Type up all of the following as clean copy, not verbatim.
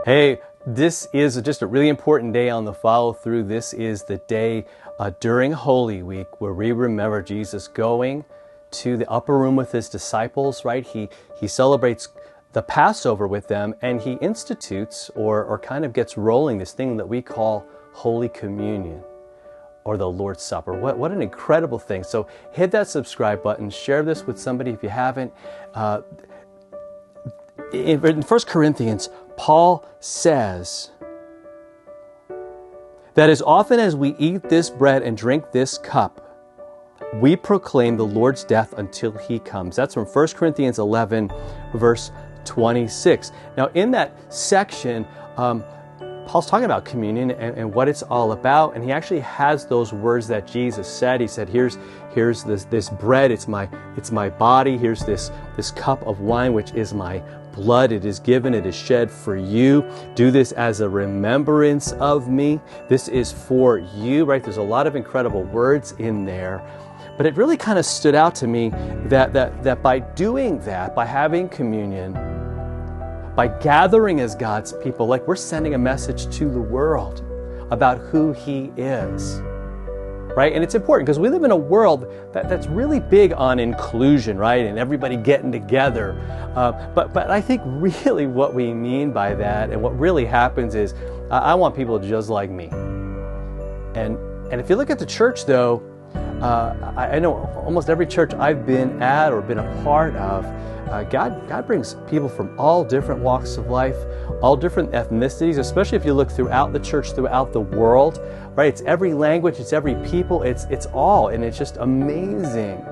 Hey, this is just a really important day on the follow through. This is the day during Holy Week where we remember Jesus going to the upper room with his disciples, right? He celebrates the Passover with them, and he institutes or kind of gets rolling this thing that we call Holy Communion or the Lord's Supper. What an incredible thing. So hit that subscribe button, share this with somebody if you haven't. In 1 Corinthians, Paul says that as often as we eat this bread and drink this cup, we proclaim the Lord's death until he comes. That's from 1 Corinthians 11, verse 26. Now, in that section, Paul's talking about communion and what it's all about, and he actually has those words that Jesus said. He said, here's this bread, it's my body. Here's this cup of wine, which is my blood. It is given, it is shed for you. Do this as a remembrance of me. This is for you, right? There's a lot of incredible words in there. But it really kind of stood out to me that by doing that, by having communion, by gathering as God's people, like we're sending a message to the world about who he is, right? And it's important because we live in a world that's really big on inclusion, right? And everybody getting together. But I think really what we mean by that and what really happens is I want people just like me. And if you look at the church though, I know almost every church I've been at or been a part of, God brings people from all different walks of life, all different ethnicities, especially if you look throughout the church, throughout the world, right? It's every language, it's every people, it's all, and it's just amazing.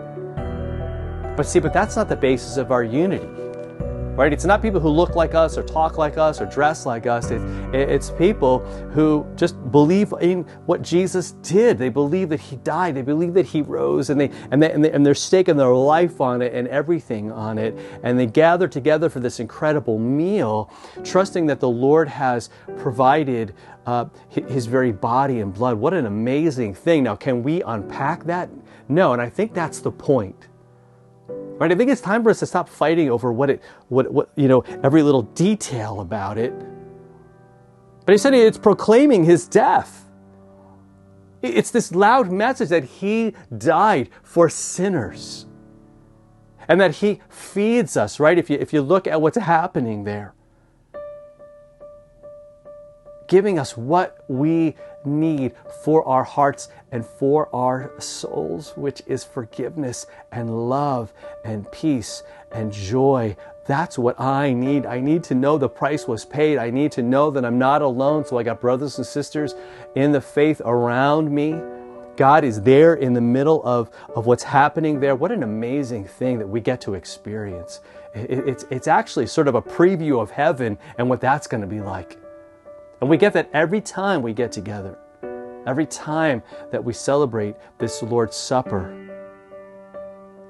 But that's not the basis of our unity, right? It's not people who look like us or talk like us or dress like us. It's people who just believe in what Jesus did. They believe that he died. They believe that he rose, and they're staking their life on it and everything on it. And they gather together for this incredible meal, trusting that the Lord has provided his very body and blood. What an amazing thing. Now, can we unpack that? No, and I think that's the point. Right, I think it's time for us to stop fighting over what every little detail about it. But he said it's proclaiming his death. It's this loud message that he died for sinners, and that he feeds us. Right, if you look at what's happening there, giving us what we need for our hearts and for our souls, which is forgiveness and love and peace and joy. That's what I need. I need to know the price was paid. I need to know that I'm not alone. So I got brothers and sisters in the faith around me. God is there in the middle of what's happening there. What an amazing thing that we get to experience. It's actually sort of a preview of heaven and what that's going to be like. And we get that every time we get together, every time that we celebrate this Lord's Supper,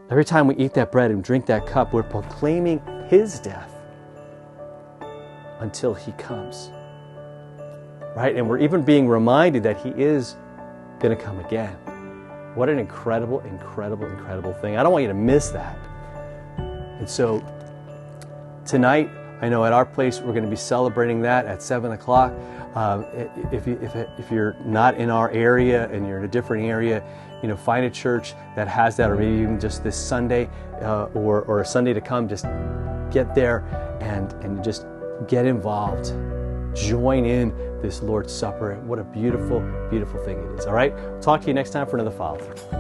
every time we eat that bread and drink that cup, we're proclaiming his death until he comes, right? And we're even being reminded that he is going to come again. What an incredible, incredible, incredible thing. I don't want you to miss that. And so tonight, I know at our place we're going to be celebrating that at 7 o'clock. If you're not in our area and you're in a different area, find a church that has that, or maybe even just this Sunday or a Sunday to come. Just get there and just get involved. Join in this Lord's Supper. What a beautiful, beautiful thing it is. All right, talk to you next time for another follow-through.